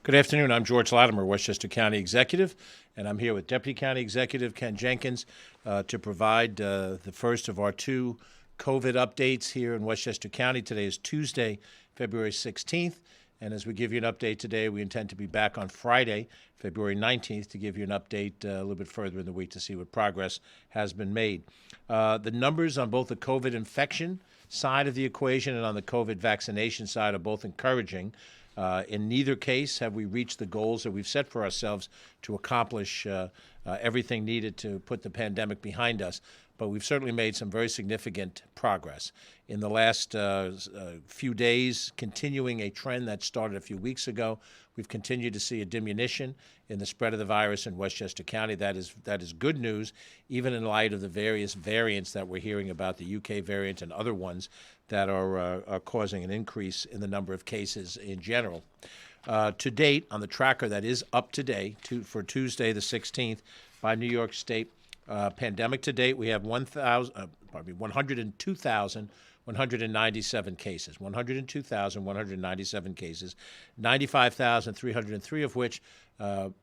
Good afternoon. I'm George Latimer, Westchester County Executive, and I'm here with Deputy County Executive Ken Jenkins to provide the first of our two COVID updates here in Westchester County. Today is Tuesday, February 16th, and as we give you an update today, we intend to be back on Friday, February 19th, to give you an update a little bit further in the week to see what progress has been made. The numbers on both the COVID infection side of the equation and on the COVID vaccination side are both encouraging. In neither case have we reached the goals that we've set for ourselves to accomplish everything needed to put the pandemic behind us, but we've certainly made some very significant progress. In the last few days, continuing a trend that started a few weeks ago, we've continued to see a diminution in the spread of the virus in Westchester County. That is good news, even in light of the various variants that we're hearing about, the UK variant and other ones that are causing an increase in the number of cases in general. To date, on the tracker that is up today for Tuesday the 16th by New York State, pandemic to date, we have 102,197 cases. 102,197 cases, 95,303 of which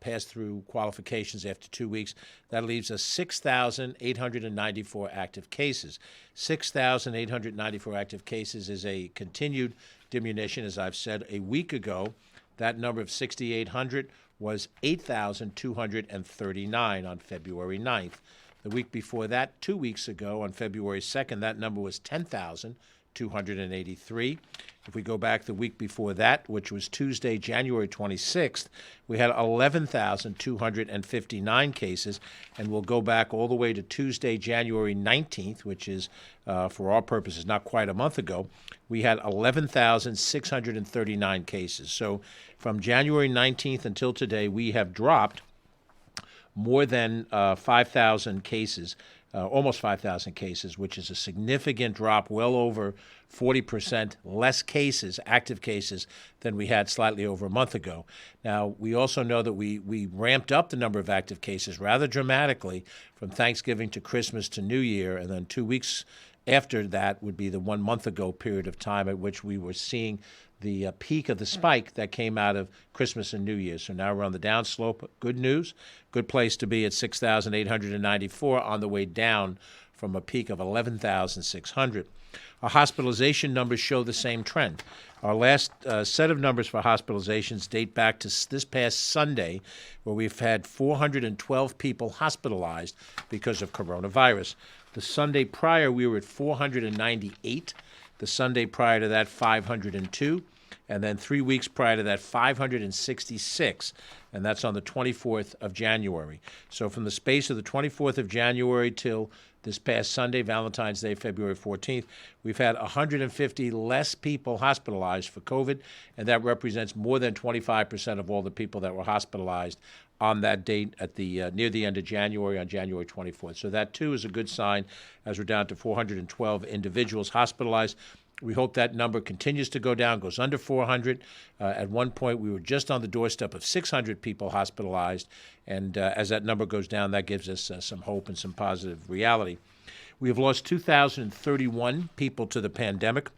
passed through qualifications after 2 weeks. That leaves us 6,894 active cases. 6,894 active cases is a continued diminution. As I've said a week ago, that number of 6,800 was 8,239 on February 9th. The week before that, 2 weeks ago, on February 2nd, that number was 10,283. If we go back the week before that, which was Tuesday, January 26th, we had 11,259 cases, and we'll go back all the way to Tuesday, January 19th, which is, for our purposes, not quite a month ago. We had 11,639 cases. So from January 19th until today, we have dropped more than 5,000 cases, almost 5,000 cases, which is a significant drop, well over 40% less cases, active cases, than we had slightly over a month ago. Now, we also know that we ramped up the number of active cases rather dramatically from Thanksgiving to Christmas to New Year, and then 2 weeks after that would be the 1 month ago period of time at which we were seeing the peak of the spike that came out of Christmas and New Year. So now we're on the downslope. Good news, good place to be at 6,894 on the way down from a peak of 11,600. Our hospitalization numbers show the same trend. Our last set of numbers for hospitalizations date back to this past Sunday, where we've had 412 people hospitalized because of coronavirus. The Sunday prior, we were at 498. The Sunday prior to that, 502. And then 3 weeks prior to that, 566. And that's on the 24th of January. So from the space of the 24th of January till this past Sunday, Valentine's Day, February 14th, we've had 150 less people hospitalized for COVID, and that represents more than 25% of all the people that were hospitalized on that date at the near the end of January, on January 24th. So that, too, is a good sign as we're down to 412 individuals hospitalized. We hope that number continues to go down, goes under 400. At one point, we were just on the doorstep of 600 people hospitalized, and as that number goes down, that gives us some hope and some positive reality. We have lost 2,031 people to the pandemic.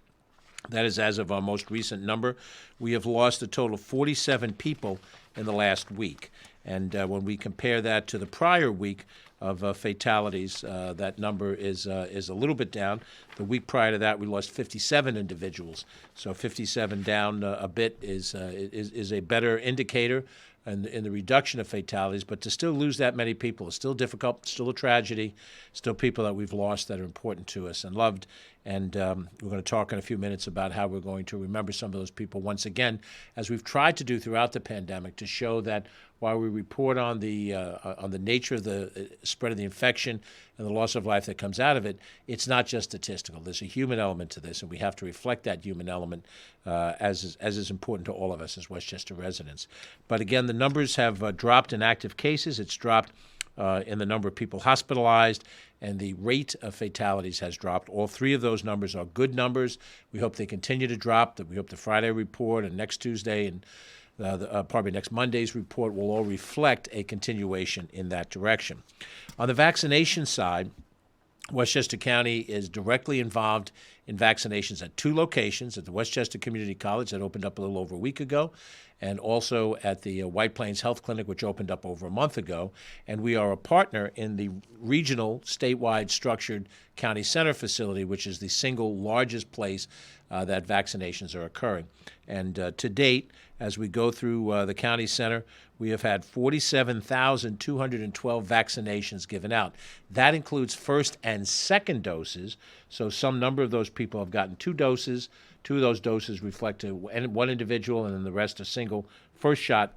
That is as of our most recent number. We have lost a total of 47 people in the last week. And when we compare that to the prior week of fatalities, that number is a little bit down. The week prior to that, we lost 57 individuals. So 57 down a bit is a better indicator in the reduction of fatalities. But to still lose that many people is still difficult, still a tragedy, still people that we've lost that are important to us and loved. And we're going to talk in a few minutes about how we're going to remember some of those people once again, as we've tried to do throughout the pandemic, to show that while we report on the nature of the spread of the infection and the loss of life that comes out of it, it's not just statistical. There's a human element to this, and we have to reflect that human element as is important to all of us as Westchester residents. But again, the numbers have dropped in active cases. It's dropped in the number of people hospitalized, and the rate of fatalities has dropped. All three of those numbers are good numbers. We hope they continue to drop. We hope the Friday report and next Tuesday and probably next Monday's report will all reflect a continuation in that direction. On the vaccination side, Westchester County is directly involved in vaccinations at 2 locations, at the Westchester Community College that opened up a little over a week ago, and also at the White Plains Health Clinic, which opened up over a month ago. And we are a partner in the regional, statewide structured county center facility, which is the single largest place that vaccinations are occurring. And to date, as we go through the county center, we have had 47,212 vaccinations given out. That includes first and second doses, so some number of those people have gotten 2 doses. 2 of those doses reflect one individual, and then the rest are single first shot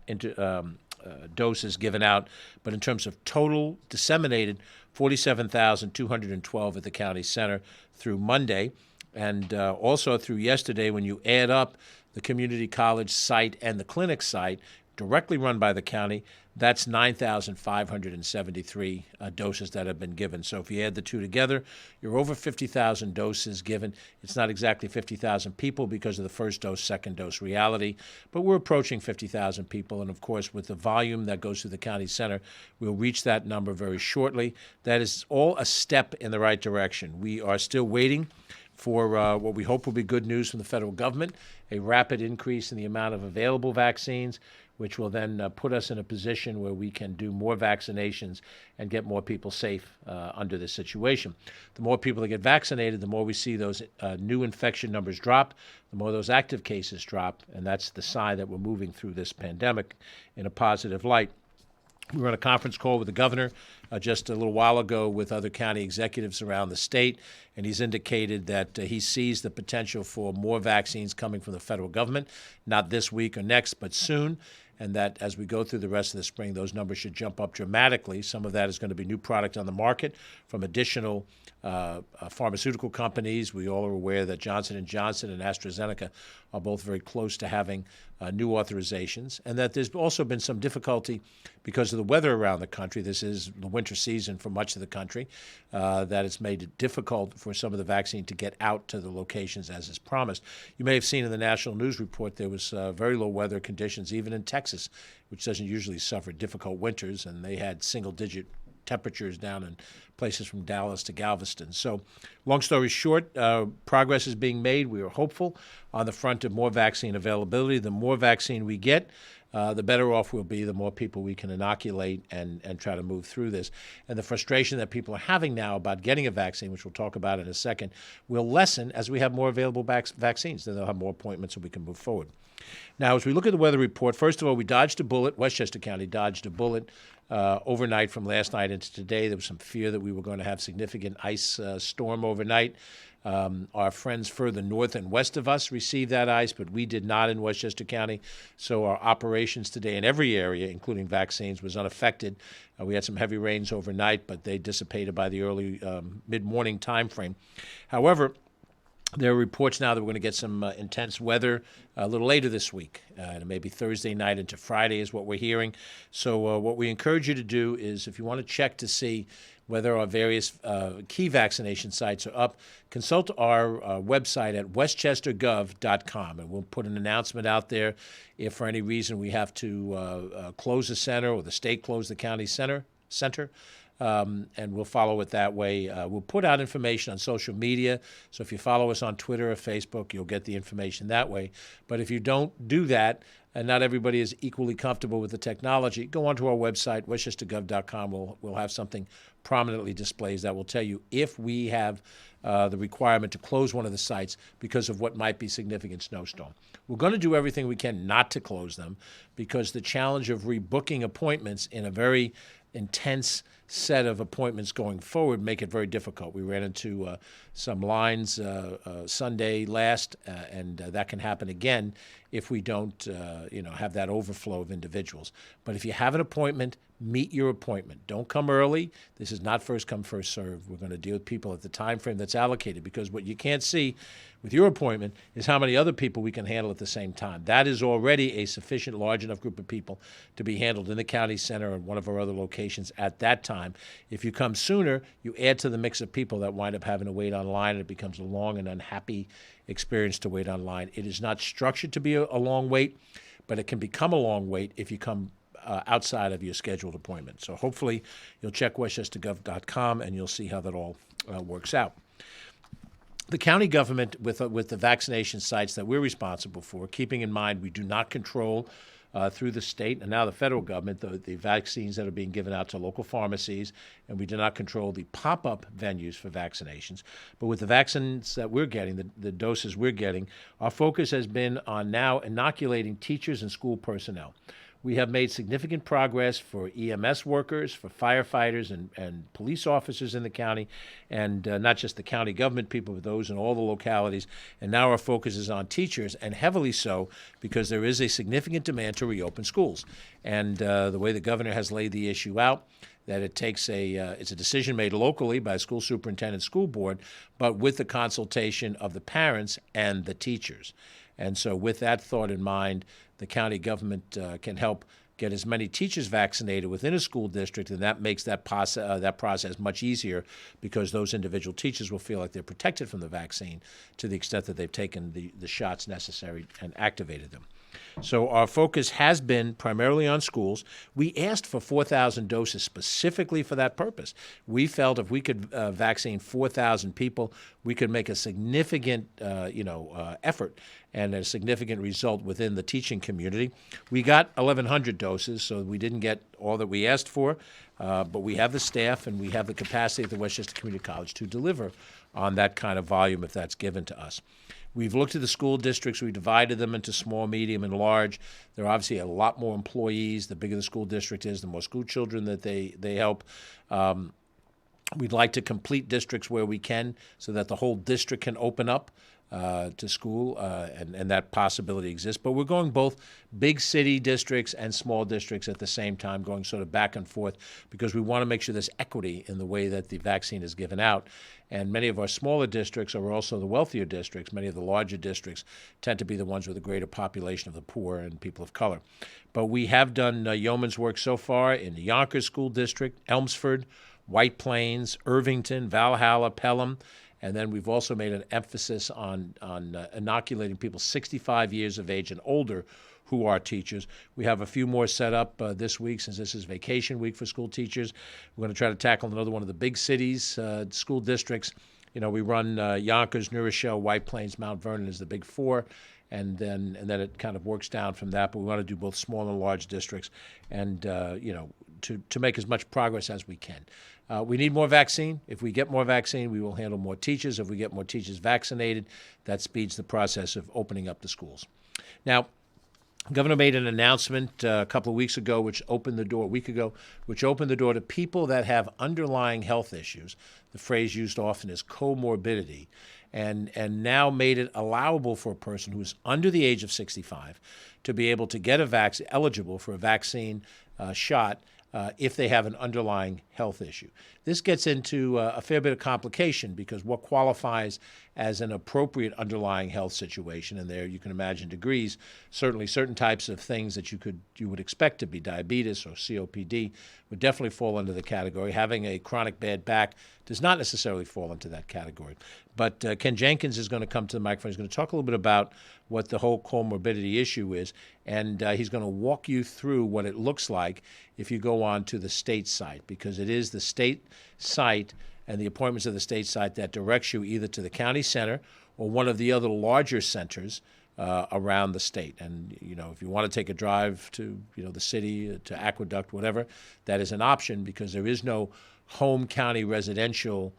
doses given out. But in terms of total disseminated, 47,212 at the county center through Monday. And also through yesterday, when you add up the community college site and the clinic site, directly run by the county, that's 9,573 doses that have been given. So if you add the 2 together, you're over 50,000 doses given. It's not exactly 50,000 people because of the first dose, second dose reality, but we're approaching 50,000 people. And of course, with the volume that goes through the county center, we'll reach that number very shortly. That is all a step in the right direction. We are still waiting for what we hope will be good news from the federal government, a rapid increase in the amount of available vaccines, which will then put us in a position where we can do more vaccinations and get more people safe under this situation. The more people that get vaccinated, the more we see those new infection numbers drop, the more those active cases drop, and that's the sign that we're moving through this pandemic in a positive light. We were on a conference call with the governor just a little while ago with other county executives around the state, and he's indicated that he sees the potential for more vaccines coming from the federal government, not this week or next, but soon, and that as we go through the rest of the spring, those numbers should jump up dramatically. Some of that is going to be new product on the market from additional pharmaceutical companies. We all are aware that Johnson & Johnson and AstraZeneca are both very close to having new authorizations, and that there's also been some difficulty because of the weather around the country. This is the winter season for much of the country, that it's made it difficult for some of the vaccine to get out to the locations as is promised. You may have seen in the national news report there was very low weather conditions even in Texas, which doesn't usually suffer difficult winters, and they had single-digit temperatures down in places from Dallas to Galveston. So long story short, progress is being made. We are hopeful on the front of more vaccine availability. The more vaccine we get, the better off we'll be, the more people we can inoculate and try to move through this. And the frustration that people are having now about getting a vaccine, which we'll talk about in a second, will lessen as we have more available vaccines. Then they'll have more appointments and we can move forward. Now, as we look at the weather report, first of all, we dodged a bullet. Westchester County dodged a bullet overnight from last night into today. There was some fear that we were going to have significant ice storm overnight. Our friends further north and west of us received that ice, but we did not in Westchester County. So our operations today in every area, including vaccines, was unaffected. We had some heavy rains overnight, but they dissipated by the early mid-morning time frame. However, there are reports now that we're going to get some intense weather a little later this week. Maybe Thursday night into Friday is what we're hearing. So what we encourage you to do is, if you want to check to see whether our various key vaccination sites are up, consult our website at westchestergov.com, and we'll put an announcement out there if for any reason we have to close the center or the state close the county center. And we'll follow it that way. We'll put out information on social media, so if you follow us on Twitter or Facebook, you'll get the information that way. But if you don't do that, and not everybody is equally comfortable with the technology, go onto our website, westchestergov.com. We'll have something prominently displayed that will tell you if we have the requirement to close one of the sites because of what might be significant snowstorm. We're going to do everything we can not to close them, because the challenge of rebooking appointments in a very intense set of appointments going forward make it very difficult. We ran into some lines Sunday last, and that can happen again if we don't have that overflow of individuals. But if you have an appointment, meet your appointment. Don't come early. This is not first come, first serve. We're going to deal with people at the time frame that's allocated, because what you can't see with your appointment is how many other people we can handle at the same time. That is already a sufficient large enough group of people to be handled in the county center and one of our other locations at that time. If you come sooner, you add to the mix of people that wind up having to wait online, and it becomes a long and unhappy experience to wait online. It is not structured to be a long wait, but it can become a long wait if you come outside of your scheduled appointment. So hopefully you'll check westchestergov.com and you'll see how that all works out. The county government, with the vaccination sites that we're responsible for, keeping in mind we do not control through the state and now the federal government the vaccines that are being given out to local pharmacies, and we do not control the pop-up venues for vaccinations. But with the vaccines that we're getting, the doses we're getting, our focus has been on now inoculating teachers and school personnel. We have made significant progress for EMS workers, for firefighters and police officers in the county, and not just the county government people, but those in all the localities. And now our focus is on teachers, and heavily so, because there is a significant demand to reopen schools. And the way the governor has laid the issue out, that it takes it's a decision made locally by a school superintendent, school board, but with the consultation of the parents and the teachers. And so with that thought in mind, the county government can help get as many teachers vaccinated within a school district, and that makes that process much easier, because those individual teachers will feel like they're protected from the vaccine to the extent that they've taken the shots necessary and activated them. So our focus has been primarily on schools. We asked for 4,000 doses specifically for that purpose. We felt if we could vaccine 4,000 people, we could make a significant effort and a significant result within the teaching community. We got 1,100 doses, so we didn't get all that we asked for, but we have the staff and we have the capacity at the Westchester Community College to deliver on that kind of volume if that's given to us. We've looked at the school districts. We divided them into small, medium, and large. There are obviously a lot more employees. The bigger the school district is, the more school children that they help. We'd like to complete districts where we can so that the whole district can open up to school, and that possibility exists. But we're going both big city districts and small districts at the same time, going sort of back and forth, because we want to make sure there's equity in the way that the vaccine is given out. And many of our smaller districts are also the wealthier districts. Many of the larger districts tend to be the ones with a greater population of the poor and people of color. But we have done yeoman's work so far in the Yonkers School District, Elmsford, White Plains, Irvington, Valhalla, Pelham. And then we've also made an emphasis on inoculating people 65 years of age and older who are teachers. We have a few more set up this week, since this is vacation week for school teachers. We're going to try to tackle another one of the big cities, school districts. You know, we run Yonkers, New Rochelle, White Plains, Mount Vernon is the big four. And then it kind of works down from that. But we want to do both small and large districts, and to make as much progress as we can. We need more vaccine. If we get more vaccine, we will handle more teachers. If we get more teachers vaccinated, that speeds the process of opening up the schools. Now, the governor made an announcement a couple of weeks ago, which opened the door to people that have underlying health issues. The phrase used often is comorbidity, and now made it allowable for a person who is under the age of 65 to be able to get eligible for a vaccine shot if they have an underlying health issue. This gets into a fair bit of complication, because what qualifies as an appropriate underlying health situation, and there you can imagine degrees, certainly certain types of things that you would expect to be diabetes or COPD would definitely fall under the category. Having a chronic bad back does not necessarily fall into that category. But Ken Jenkins is going to come to the microphone. He's going to talk a little bit about what the whole comorbidity issue is, and he's going to walk you through what it looks like if you go on to the state site, because it is the state site and the appointments of the state site that directs you either to the county center or one of the other larger centers around the state. And, if you want to take a drive to, the city, to Aqueduct, whatever, that is an option, because there is no home county residential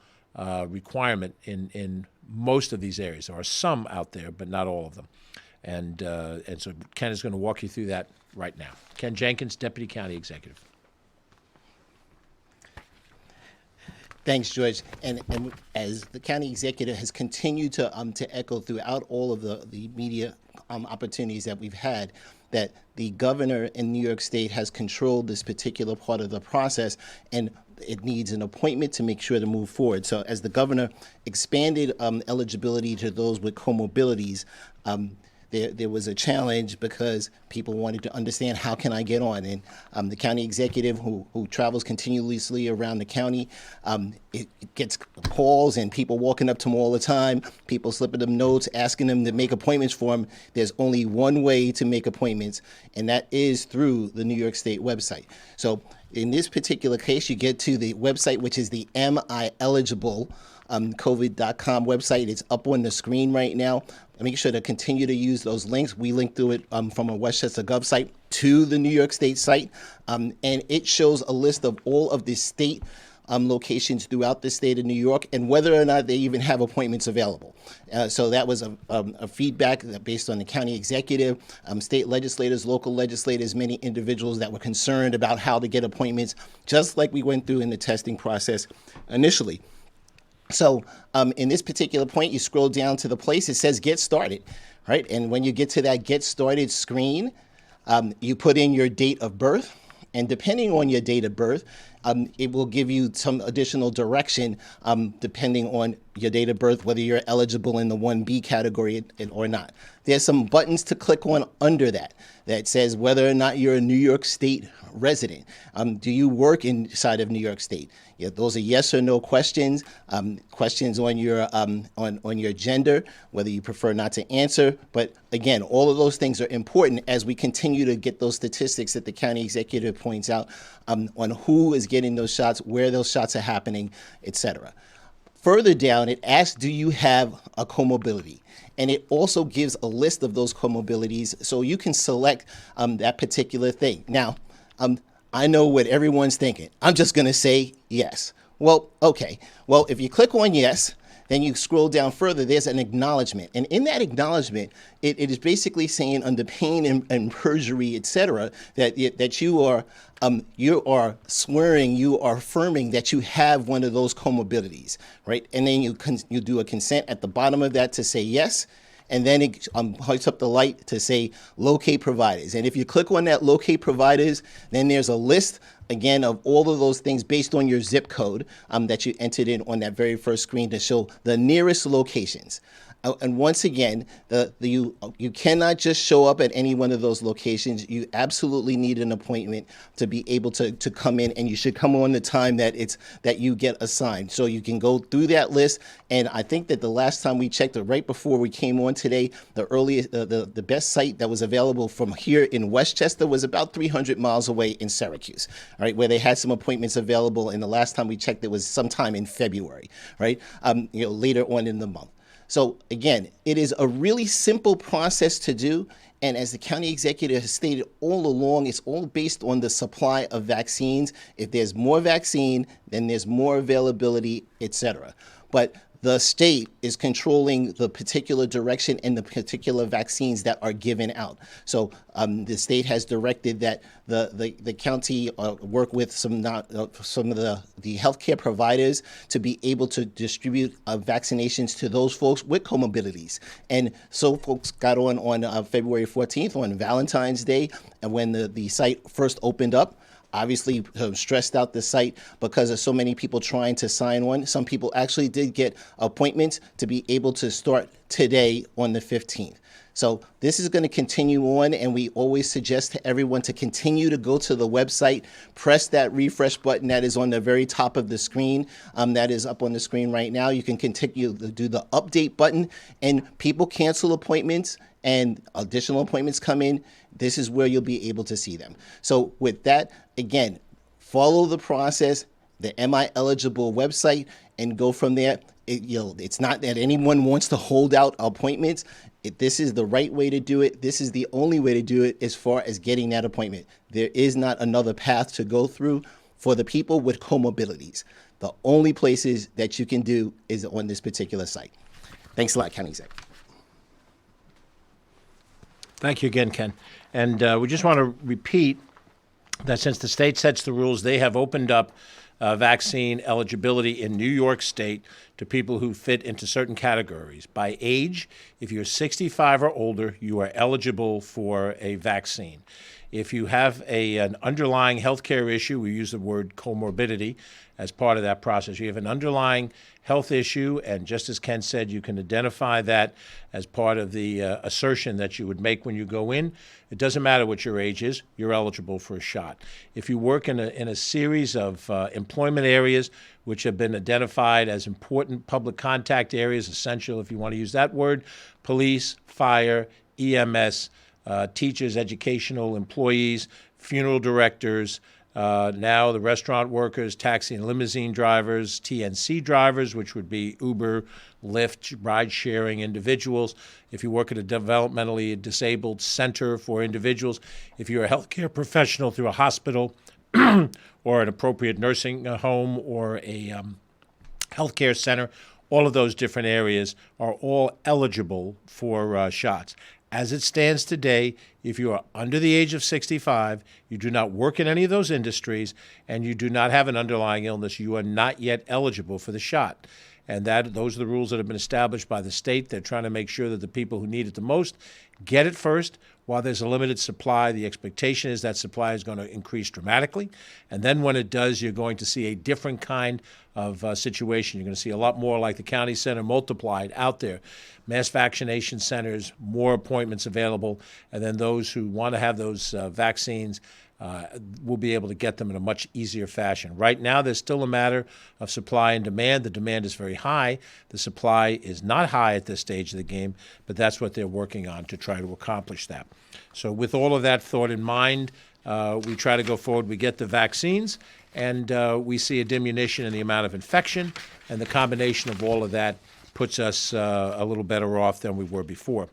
requirement in most of these areas. There are some out there, but not all of them. And so Ken is going to walk you through that right now. Ken Jenkins, Deputy County Executive. Thanks, George. And as the county executive has continued to echo throughout all of the media opportunities that we've had, that the governor in New York State has controlled this particular part of the process, and it needs an appointment to make sure to move forward. So as the governor expanded eligibility to those with comorbidities, there was a challenge, because people wanted to understand, how can I get on? And the county executive, who travels continuously around the county, it gets calls and people walking up to him all the time, people slipping them notes, asking them to make appointments for him. There's only one way to make appointments, and that is through the New York State website. So in this particular case, you get to the website, which is the Am I Eligible COVID.com website. It's up on the screen right now. Make sure to continue to use those links. We link through it from a Westchester Gov site to the New York State site, and it shows a list of all of the state locations throughout the state of New York and whether or not they even have appointments available. So that was a feedback that based on the county executive, state legislators, local legislators, many individuals that were concerned about how to get appointments, just like we went through in the testing process initially. So in this particular point, you scroll down to the place, it says get started, right? And when you get to that get started screen, you put in your date of birth. And depending on your date of birth, it will give you some additional direction depending on your date of birth, whether you're eligible in the 1B category or not. There's some buttons to click on under that says whether or not you're a New York State resident. Do you work inside of New York State? Yeah, those are yes or no questions. Questions on your on your gender, whether you prefer not to answer. But again, all of those things are important as we continue to get those statistics that the county executive points out on who is getting those shots, where those shots are happening, et cetera. Further down, it asks, do you have a comorbidity? And it also gives a list of those comorbidities so you can select that particular thing. Now, I know what everyone's thinking. I'm just going to say yes. Well, okay. Well, if you click on yes, then you scroll down further, there's an acknowledgement. And in that acknowledgement, it is basically saying under pain and perjury, et cetera, that you are swearing, you are affirming that you have one of those comorbidities, right? And then you do a consent at the bottom of that to say yes. And then it lights up the light to say locate providers. And if you click on that locate providers, then there's a list again of all of those things based on your zip code that you entered in on that very first screen to show the nearest locations. And once again, you cannot just show up at any one of those locations. You absolutely need an appointment to be able to come in, and you should come on the time that you get assigned. So you can go through that list. And I think that the last time we checked, right before we came on today, the best site that was available from here in Westchester was about 300 miles away in Syracuse, right, where they had some appointments available. And the last time we checked, it was sometime in February, right, later on in the month. So again, it is a really simple process to do. And as the county executive has stated all along, it's all based on the supply of vaccines. If there's more vaccine, then there's more availability, et cetera. But the state is controlling the particular direction and the particular vaccines that are given out. So the state has directed that the county work with some of the healthcare providers to be able to distribute vaccinations to those folks with comorbidities. And so folks got on February 14th on Valentine's Day, and when the site first opened up, obviously stressed out the site because of so many people trying to sign on. Some people actually did get appointments to be able to start today on the 15th. So this is going to continue on, and we always suggest to everyone to continue to go to the website, press that refresh button that is on the very top of the screen, that is up on the screen right now. You can continue to do the update button, and people cancel appointments and additional appointments come in. This is where you'll be able to see them. So with that, again, follow the process, the Am I Eligible website, and go from there. It's not that anyone wants to hold out appointments. This is the right way to do it. This is the only way to do it as far as getting that appointment. There is not another path to go through for the people with comorbidities. The only places that you can do is on this particular site. Thanks a lot, County Exec. Thank you again, Ken. And we just want to repeat that since the state sets the rules, they have opened up vaccine eligibility in New York State to people who fit into certain categories. By age, if you're 65 or older, you are eligible for a vaccine. If you have an underlying healthcare issue, we use the word comorbidity as part of that process. You have an underlying health issue, and just as Ken said, you can identify that as part of the assertion that you would make when you go in. It doesn't matter what your age is, you're eligible for a shot. If you work in a series of employment areas which have been identified as important public contact areas, essential if you want to use that word, police, fire, EMS, teachers, educational employees, funeral directors, Now the restaurant workers, taxi and limousine drivers, TNC drivers, which would be Uber, Lyft, ride-sharing individuals. If you work at a developmentally disabled center for individuals, if you're a healthcare professional through a hospital or an appropriate nursing home or a healthcare center, all of those different areas are all eligible for shots. As it stands today, if you are under the age of 65, you do not work in any of those industries, and you do not have an underlying illness, you are not yet eligible for the shot. And those are the rules that have been established by the state. They're trying to make sure that the people who need it the most get it first. While there's a limited supply, the expectation is that supply is going to increase dramatically. And then when it does, you're going to see a different kind of situation. You're going to see a lot more like the county center multiplied out there. Mass vaccination centers, more appointments available, and then those who want to have those vaccines will be able to get them in a much easier fashion. Right now, there's still a matter of supply and demand. The demand is very high. The supply is not high at this stage of the game, but that's what they're working on to try to accomplish that. So with all of that thought in mind, we try to go forward. We get the vaccines, and we see a diminution in the amount of infection, and the combination of all of that puts us a little better off than we were before.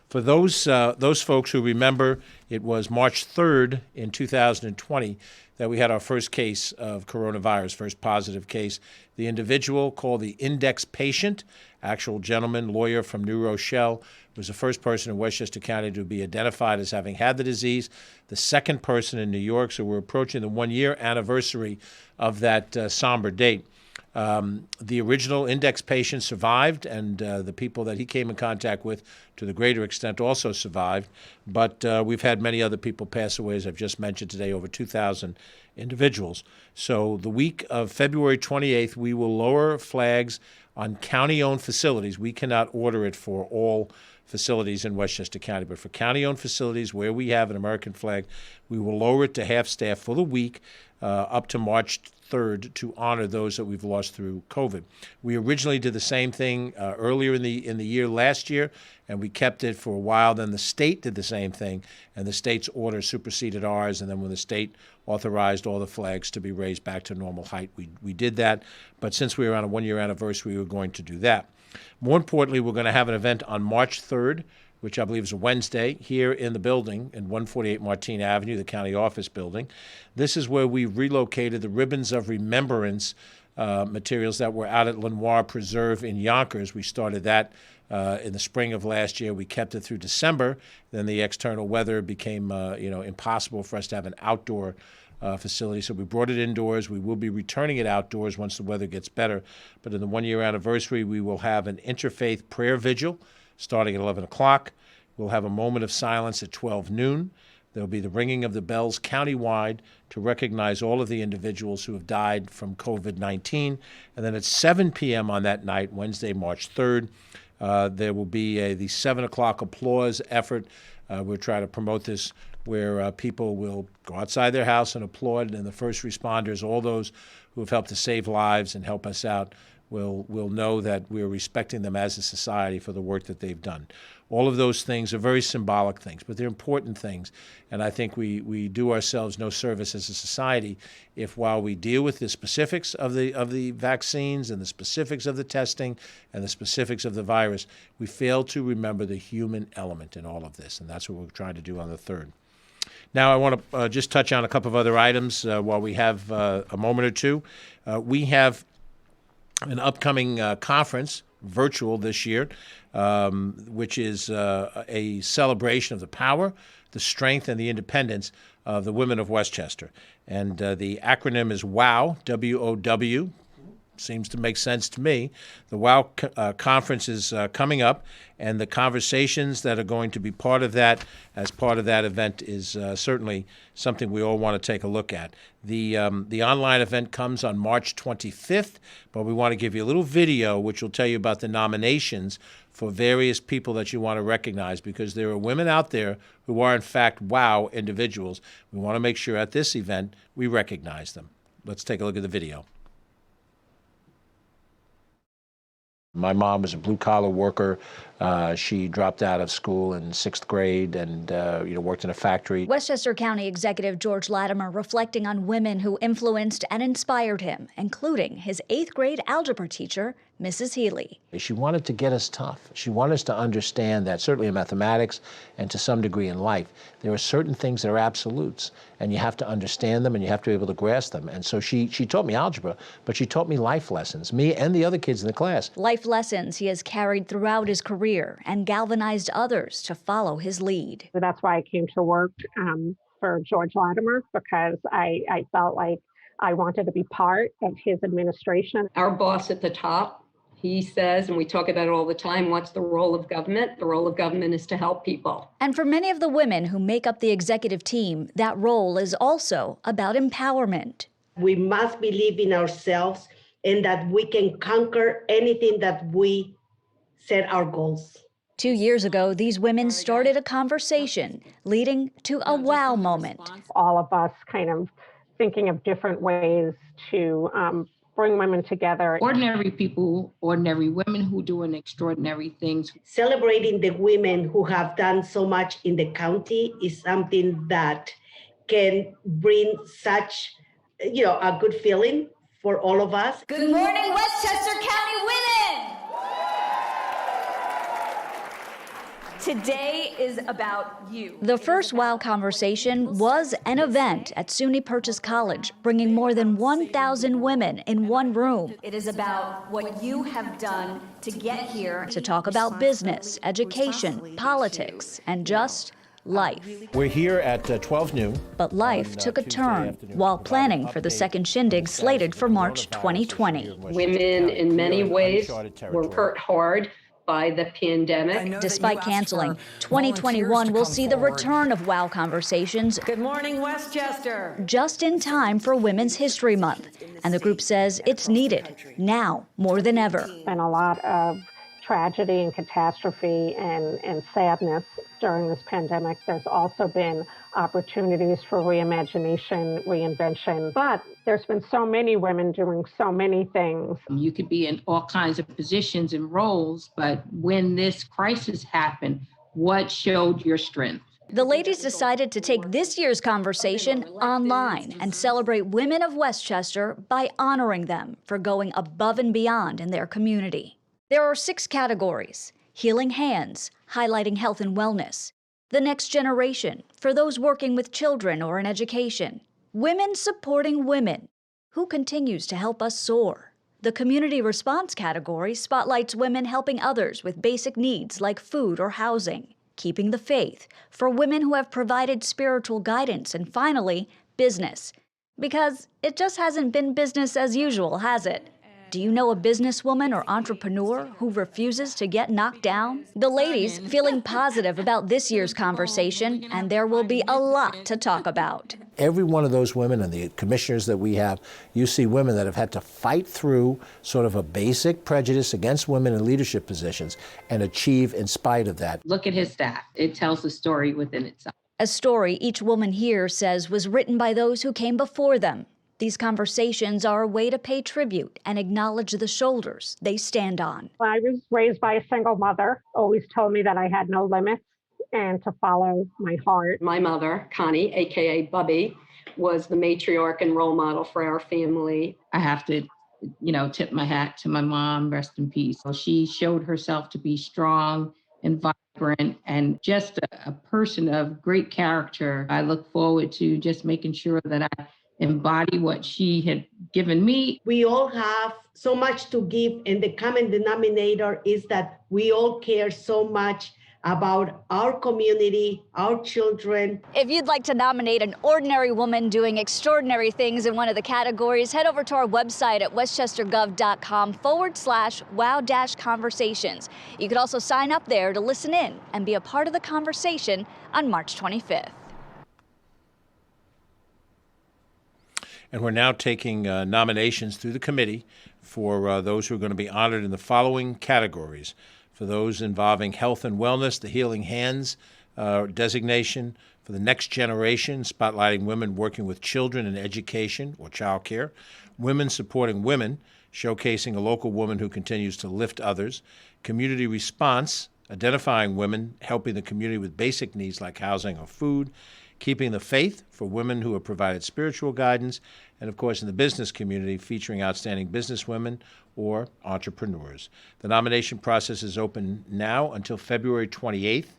For those folks who remember, it was March 3rd in 2020 that we had our first case of coronavirus, first positive case. The individual called the index patient, actual gentleman, lawyer from New Rochelle, was the first person in Westchester County to be identified as having had the disease, the second person in New York, so we're approaching the one-year anniversary of that somber date. The original index patient survived, and the people that he came in contact with, to the greater extent, also survived. But we've had many other people pass away, as I've just mentioned today, over 2,000 individuals. So the week of February 28th, we will lower flags on county-owned facilities. We cannot order it for all facilities in Westchester County, but for county-owned facilities where we have an American flag, we will lower it to half-staff for the week up to March 3rd to honor those that we've lost through COVID. We originally did the same thing earlier in the year last year, and we kept it for a while. Then the state did the same thing, and the state's order superseded ours. And then when the state authorized all the flags to be raised back to normal height, we did that. But since we were on a one-year anniversary, we were going to do that. More importantly, we're going to have an event on March 3rd, which I believe is a Wednesday, here in the building in 148 Martine Avenue, the county office building. This is where we relocated the Ribbons of Remembrance materials that were out at Lenoir Preserve in Yonkers. We started that in the spring of last year. We kept it through December. Then the external weather became impossible for us to have an outdoor facility, so we brought it indoors. We will be returning it outdoors once the weather gets better. But in the one-year anniversary, we will have an interfaith prayer vigil starting at 11 o'clock. We'll have a moment of silence at 12 noon. There'll be the ringing of the bells countywide to recognize all of the individuals who have died from COVID-19. And then at 7 p.m. on that night, Wednesday, March 3rd, there will be the 7 o'clock applause effort. We'll try to promote this where people will go outside their house and applaud, and the first responders, all those who have helped to save lives and help us out, will know that we're respecting them as a society for the work that they've done. All of those things are very symbolic things, but they're important things. And I think we do ourselves no service as a society if, while we deal with the specifics of the vaccines and the specifics of the testing and the specifics of the virus, we fail to remember the human element in all of this. And that's what we're trying to do on the 3rd. Now, I want to just touch on a couple of other items while we have a moment or two. We have an upcoming conference, virtual this year, which is a celebration of the power, the strength, and the independence of the women of Westchester. And the acronym is WOW, W-O-W. Seems to make sense to me. The WOW conference is coming up, and the conversations that are going to be part of that, as part of that event, is certainly something we all want to take a look at. The online event comes on March 25th, but we want to give you a little video which will tell you about the nominations for various people that you want to recognize, because there are women out there who are, in fact, WOW individuals. We want to make sure at this event we recognize them. Let's take a look at the video. My mom was a blue-collar worker. She dropped out of school in 6th grade and worked in a factory. Westchester County Executive George Latimer reflecting on women who influenced and inspired him, including his 8th grade algebra teacher, Mrs. Healy. She wanted to get us tough. She wanted us to understand that certainly in mathematics and to some degree in life, there are certain things that are absolutes, and you have to understand them and you have to be able to grasp them. And so she taught me algebra, but she taught me life lessons, me and the other kids in the class. Life lessons he has carried throughout his career and galvanized others to follow his lead. That's why I came to work for George Latimer, because I felt like I wanted to be part of his administration. Our boss at the top, he says, and we talk about it all the time, what's the role of government? The role of government is to help people. And for many of the women who make up the executive team, that role is also about empowerment. We must believe in ourselves and that we can conquer anything that we set our goals. 2 years ago, these women started a conversation leading to a wow moment. All of us kind of thinking of different ways to bring women together. Ordinary people, ordinary women who doing extraordinary things. Celebrating the women who have done so much in the county is something that can bring such, a good feeling for all of us. Good morning, Westchester County women! Today is about you. The first WOW conversation was an event at SUNY Purchase College, bringing more than 1,000 women in one room. It is about what you have done to get here to talk about business, education, politics, and just life. We're here at 12 noon. But life took a turn while planning for the second shindig slated for March 2020. Women, in many ways, were hurt hard by the pandemic. Despite canceling, 2021 will see the return of WOW conversations. Good morning, Westchester. Just in time for Women's History Month. And the group says it's needed now more than ever. Been a lot of tragedy and catastrophe and sadness during this pandemic. There's also been opportunities for reimagination, reinvention, but there's been so many women doing so many things. You could be in all kinds of positions and roles, but when this crisis happened, what showed your strength? The ladies decided to take this year's conversation online and celebrate women of Westchester by honoring them for going above and beyond in their community. There are 6 categories: healing hands, highlighting health and wellness; the next generation, for those working with children or in education; women supporting women, who continues to help us soar. The community response category spotlights women helping others with basic needs like food or housing; keeping the faith, for women who have provided spiritual guidance; and finally, business, because it just hasn't been business as usual, has it? Do you know a businesswoman or entrepreneur who refuses to get knocked down? The ladies feeling positive about this year's conversation, and there will be a lot to talk about. Every one of those women and the commissioners that we have, you see women that have had to fight through sort of a basic prejudice against women in leadership positions and achieve in spite of that. Look at his staff. It tells a story within itself. A story each woman here says was written by those who came before them. These conversations are a way to pay tribute and acknowledge the shoulders they stand on. I was raised by a single mother, always told me that I had no limits and to follow my heart. My mother, Connie, aka Bubby, was the matriarch and role model for our family. I have to, tip my hat to my mom, rest in peace. She showed herself to be strong and vibrant and just a person of great character. I look forward to just making sure that I embody what she had given me. We all have so much to give, and the common denominator is that we all care so much about our community, our children. If you'd like to nominate an ordinary woman doing extraordinary things in one of the categories, head over to our website at westchestergov.com/wow-conversations. You could also sign up there to listen in and be a part of the conversation on March 25th. And we're now taking nominations through the committee for those who are going to be honored in the following categories. For those involving health and wellness, the Healing Hands designation. For the next generation, spotlighting women working with children in education or childcare. Women supporting women, showcasing a local woman who continues to lift others. Community response, identifying women, helping the community with basic needs like housing or food. Keeping the faith, for women who have provided spiritual guidance. And of course, in the business community, featuring outstanding businesswomen or entrepreneurs. The nomination process is open now until February 28th.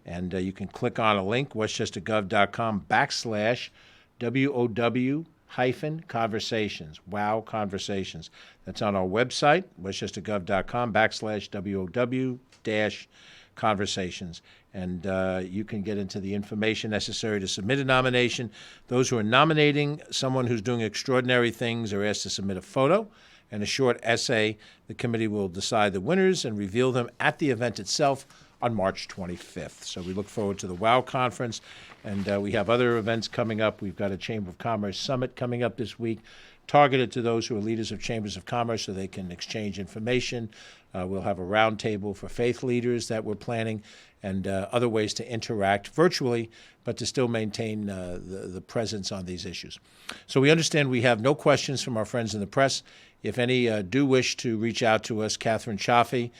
And you can click on a link, westchestergov.com/WOW-conversations, WOW Conversations. That's on our website, westchestergov.com/WOW-conversations. And you can get into the information necessary to submit a nomination. Those who are nominating someone who's doing extraordinary things are asked to submit a photo and a short essay. The committee will decide the winners and reveal them at the event itself on March 25th. So we look forward to the WOW Conference, and we have other events coming up. We've got a Chamber of Commerce Summit coming up this week, targeted to those who are leaders of chambers of commerce so they can exchange information. We'll have a roundtable for faith leaders that we're planning, and other ways to interact virtually, but to still maintain the presence on these issues. So we understand we have no questions from our friends in the press. If any do wish to reach out to us, Catherine Chaffee,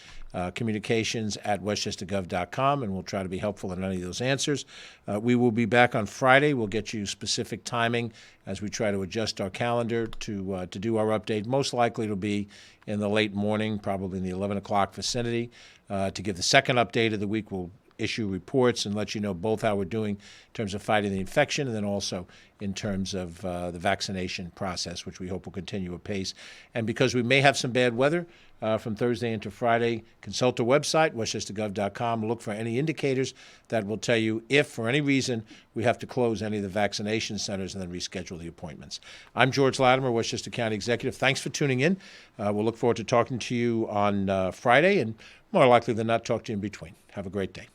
communications@westchestergov.com, and we'll try to be helpful in any of those answers. We will be back on Friday. We'll get you specific timing as we try to adjust our calendar to do our update. Most likely it'll be in the late morning, probably in the 11 o'clock vicinity. To give the second update of the week, we'll issue reports and let you know both how we're doing in terms of fighting the infection and then also in terms of the vaccination process, which we hope will continue apace. And because we may have some bad weather from Thursday into Friday, consult our website, westchestergov.com. Look for any indicators that will tell you if, for any reason, we have to close any of the vaccination centers and then reschedule the appointments. I'm George Latimer, Westchester County Executive. Thanks for tuning in. We'll look forward to talking to you on Friday and more likely than not talk to you in between. Have a great day.